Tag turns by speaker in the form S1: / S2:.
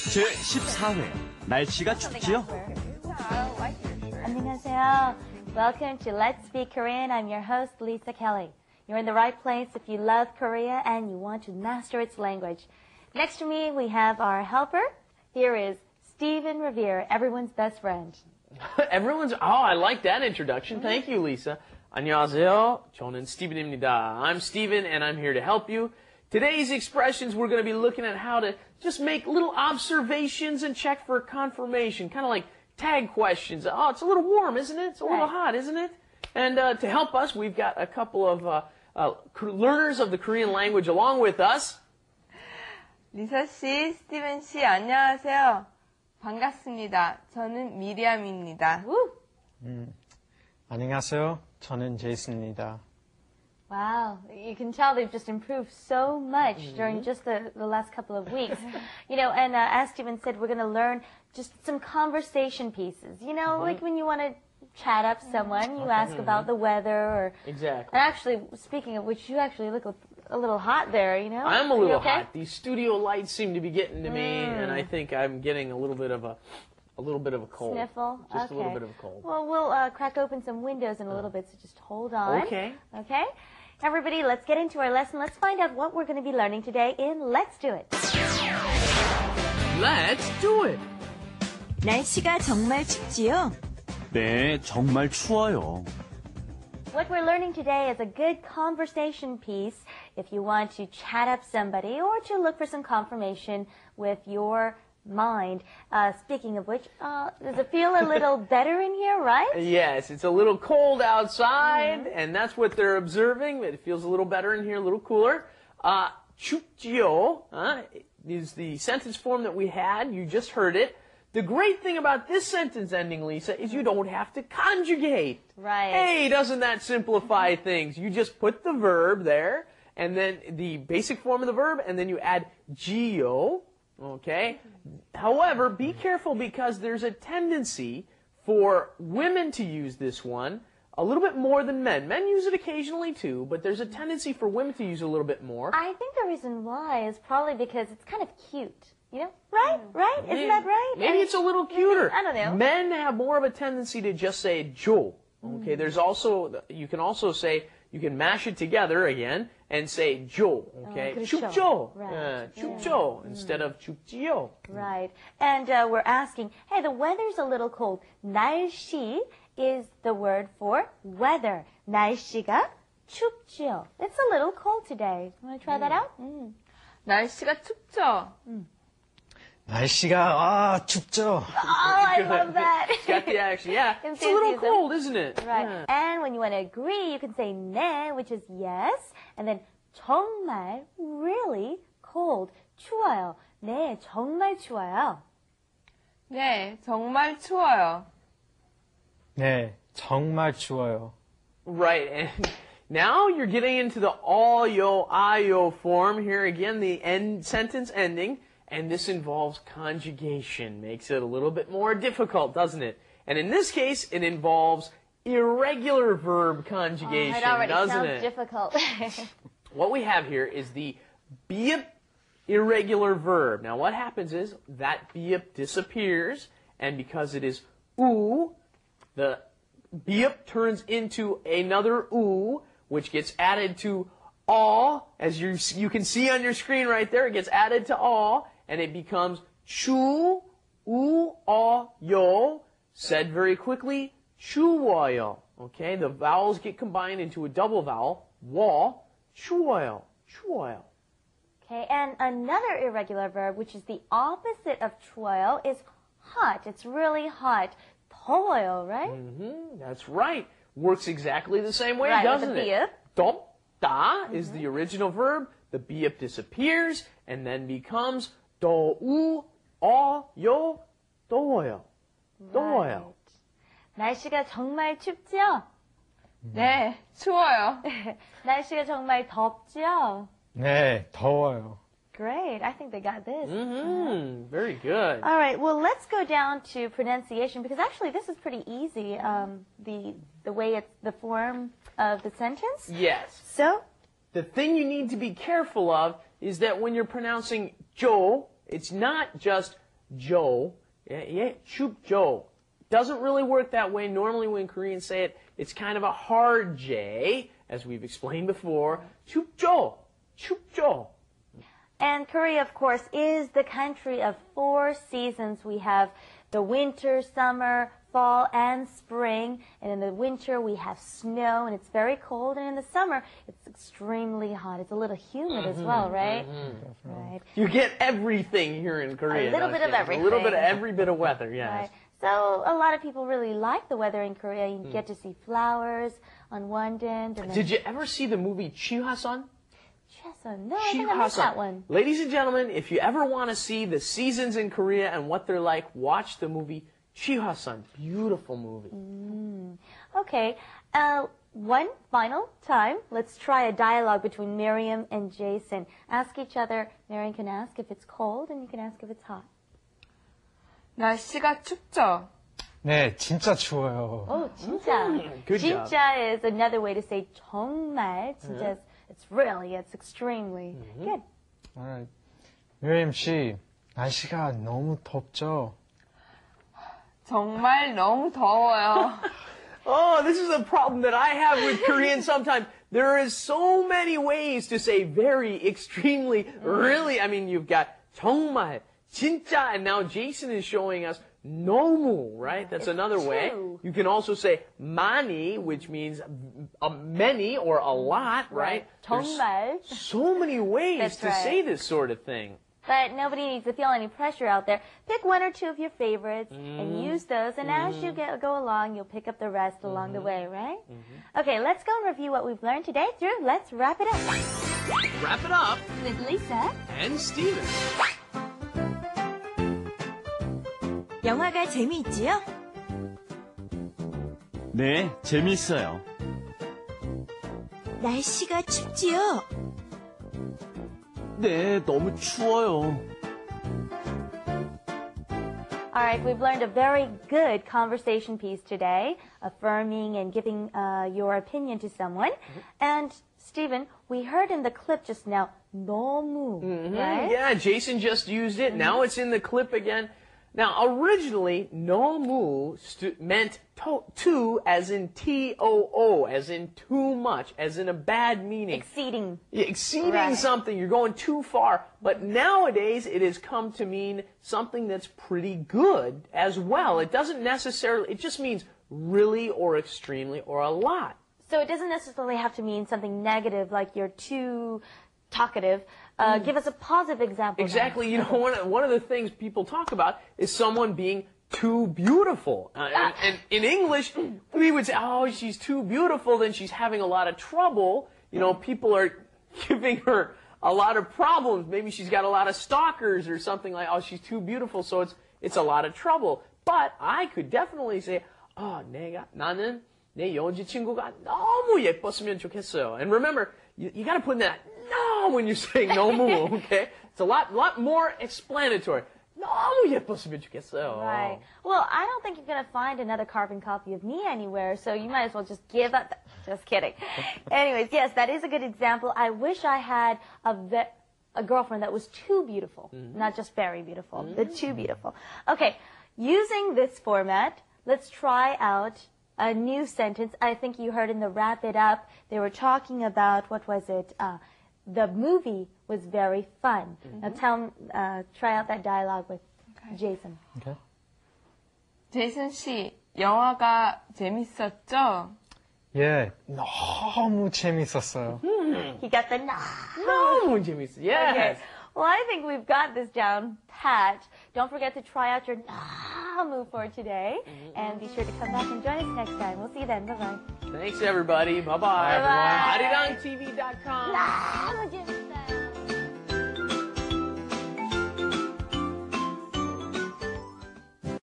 S1: 제14회 날씨가 춥지요?
S2: 안녕하세요. Welcome to Let's Speak Korean. I'm your host, Lisa Kelly. You're in the right place if you love Korea and you want to master its language. Next to me, we have our helper. Here is Stephen Revere, everyone's best friend.
S3: I like that introduction. Thank you, Lisa. 안녕하세요. 저는 Steven입니다. I'm Steven and I'm here to help you. Today's expressions, we're going to be looking at how to just make little observations and check for confirmation, kind of like tag questions. Oh, it's a little warm, isn't it? It's a little hot, isn't it? And to help us, we've got a couple of learners of the Korean language along with us.
S4: 리사 씨, 스티븐 씨, 안녕하세요. 반갑습니다. 저는 미리암입니다.
S5: 안녕하세요. 저는 제이슨입니다.
S2: Wow, you can tell they've just improved so much during just the last couple of weeks. You know, and as Stephen said, we're going to learn just some conversation pieces. You know, like when you want to chat up someone, you ask about the weather or...
S3: Exactly.
S2: And actually, speaking of which, you actually look a little hot there, you know?
S3: I'm a little hot. These studio lights seem to be getting to me, and I think I'm getting a little bit of a cold.
S2: Sniffle?
S3: Just a little bit of a cold.
S2: Well, we'll crack open some windows in a little bit, so just hold on.
S3: Okay.
S2: Okay? Everybody, let's get into our lesson. Let's find out what we're going to be learning today in Let's Do It.
S3: Let's do it.
S6: 날씨가 정말 춥지요?
S1: 네, 정말 추워요.
S2: What we're learning today is a good conversation piece if you want to chat up somebody or to look for some confirmation with your mind. Speaking of which, does it feel a little better in here, right?
S3: Yes, it's a little cold outside, and that's what they're observing. It feels a little better in here, a little cooler. 춥지요 is the sentence form that we had. You just heard it. The great thing about this sentence ending, Lisa, is you don't have to conjugate.
S2: Right.
S3: Hey, doesn't that simplify things? You just put the verb there, and then the basic form of the verb, and then you add geo. Okay? However, be careful because there's a tendency for women to use this one a little bit more than men. Men use it occasionally too, but there's a tendency for women to use it a little bit more.
S2: I think the reason why is probably because it's kind of cute. You know? Right? Right? Isn't that right?
S3: Maybe it's a little cuter.
S2: I don't know.
S3: Men have more of a tendency to just say jo. Okay? There's also, you can also say, you can mash it together again and say jo, okay? 춥죠.
S2: Right.
S3: 춥죠 instead of 춥지요.
S2: Right. And we're asking, hey, the weather's a little cold. 날씨 is the word for weather. 날씨가 춥죠. It's a little cold today. Want to try that out?
S4: 날씨가 춥죠?
S5: 날씨가 춥죠.
S2: Oh, I love that.
S3: It's got the action. Yeah, it's a little cold, isn't it?
S2: Right.
S3: Yeah.
S2: And when you want to agree, you can say 네, which is yes. And then 정말, really cold. 추워요. 네, 정말 추워요.
S4: 네, 정말 추워요.
S5: 네, 정말 추워요.
S3: Right, and now you're getting into the all-yo, I-yo form. Here again, the end sentence ending. And this involves conjugation. Makes it a little bit more difficult, doesn't it? And in this case, it involves irregular verb conjugation,
S2: it already
S3: doesn't
S2: sounds
S3: it?
S2: difficult.
S3: What we have here is the beep irregular verb. Now what happens is that beep disappears, and because it is oo, the beep turns into another oo, which gets added to all, as you can see on your screen right there, it gets added to all, and it becomes 추, 우, 어, 요, said very quickly, 추워요. Okay, the vowels get combined into a double vowel, 워, 추워요, 추워요.
S2: Okay, and another irregular verb, which is the opposite of 추워요, is hot. It's really hot. 더워요, right?
S3: That's right. Works exactly the same way,
S2: Right,
S3: doesn't
S2: with the
S3: it?
S2: beep.
S3: 덥다 is the original verb. The beep disappears and then becomes 더우, 어, 요, 더워요. 더워요.
S2: 날씨가 정말 춥죠?
S4: 네, 추워요.
S2: 날씨가 정말 덥죠?
S5: 네, 더워요.
S2: Great. I think they got this.
S3: Very good.
S2: All right. Well, let's go down to pronunciation because actually this is pretty easy. The way it's the form of the sentence.
S3: Yes.
S2: So
S3: the thing you need to be careful of is that when you're pronouncing jo, it's not just 춥죠. Yeah, 춥죠. Doesn't really work that way. Normally when Koreans say it, it's kind of a hard J, as we've explained before. 춥죠. 춥죠.
S2: And Korea, of course, is the country of 4 seasons. We have the winter, summer, fall, and spring. And in the winter, we have snow, and it's very cold. And in the summer, it's extremely hot. It's a little humid as well, right? Right.
S3: You get everything here in Korea.
S2: A little
S3: don't
S2: bit
S3: you?
S2: of everything.
S3: A little bit of every bit of weather, yes.
S2: Right. So a lot of people really like the weather in Korea. You get to see flowers on one end. And then
S3: Did you ever see the movie Chihasan?
S2: No, I think I missed that one.
S3: Ladies and gentlemen, if you ever want to see the seasons in Korea and what they're like, watch the movie Chihasan. Beautiful movie.
S2: Okay. One final time, let's try a dialogue between Miriam and Jason. Ask each other. Miriam can ask if it's cold, and you can ask if it's hot.
S4: 날씨가 춥죠?
S5: 네, 진짜 추워요.
S2: Oh, 진짜.
S3: Good job.
S2: 진짜 is another way to say 정말. 진짜 it's extremely. Good.
S5: Alright. 미리엄 씨, 날씨가 너무 덥죠?
S4: 정말 너무 더워요.
S3: Oh, this is a problem that I have with Korean sometimes. There is so many ways to say very, extremely, really. I mean, you've got 정말, 진짜, and now Jason is showing us 너무, right? That's another way.
S2: true.
S3: You can also say 많이, which means many or a lot, right? There's
S2: 정말.
S3: so many ways
S2: That's
S3: to
S2: right.
S3: say this sort of thing.
S2: But nobody needs to feel any pressure out there. Pick 1 or 2 of your favorites and use those. And as you go along, you'll pick up the rest along the way, right? Okay, let's go and review what we've learned today. Drew, let's wrap it up.
S3: Wrap it up.
S2: With Lisa.
S3: And Steven.
S6: 영화가 재미있지요?
S1: 네, 재밌어요.
S6: 날씨가 춥지요?
S1: 네, 너무 추워요.
S2: All right, we've learned a very good conversation piece today, affirming and giving your opinion to someone. And Stephen, we heard in the clip just now, 너무, right?
S3: Yeah, Jason just used it. Now it's in the clip again. Now, originally, 너무 meant too, as in T-O-O, as in too much, as in a bad meaning.
S2: Exceeding.
S3: Yeah, exceeding
S2: Right.
S3: something, you're going too far. But nowadays, it has come to mean something that's pretty good as well. It doesn't necessarily, it just means really or extremely or a lot.
S2: So it doesn't necessarily have to mean something negative, like you're too talkative. Give us a positive example.
S3: Exactly. You know, one of the things people talk about is someone being too beautiful. And in English, we would say, oh, she's too beautiful, then she's having a lot of trouble. You know, people are giving her a lot of problems. Maybe she's got a lot of stalkers or something like, oh, she's too beautiful, so it's a lot of trouble. But I could definitely say, 나는 내 여자친구가 너무 예뻤으면 좋겠어요. And remember, you got to put in that no when you're saying 너무, okay? It's a lot more explanatory. 너무 예뻤으면 좋겠어요.
S2: Right. Well, I don't think you're going to find another carbon copy of me anywhere, so you might as well just give up. Just kidding. Anyways, yes, that is a good example. I wish I had a girlfriend that was too beautiful, not just very beautiful, but too beautiful. Okay, using this format, let's try out a new sentence. I think you heard in the Wrap It Up, they were talking about, what was it? The movie was very fun. Now try out that dialogue with Jason.
S5: Okay.
S4: 제이슨 씨, 영화가 재밌었죠?
S5: 예, 너무 재밌었어요.
S2: He got the nah.
S3: 너무 재밌어. Yes.
S2: Okay. Well, I think we've got this down pat. Don't forget to try out your nah move for today. And be sure to come back and join us next time. We'll see you then. Bye-bye.
S3: Thanks, everybody. Bye-bye.
S2: Bye-bye.
S3: 아리랑TV.com.
S2: 너무 재밌어.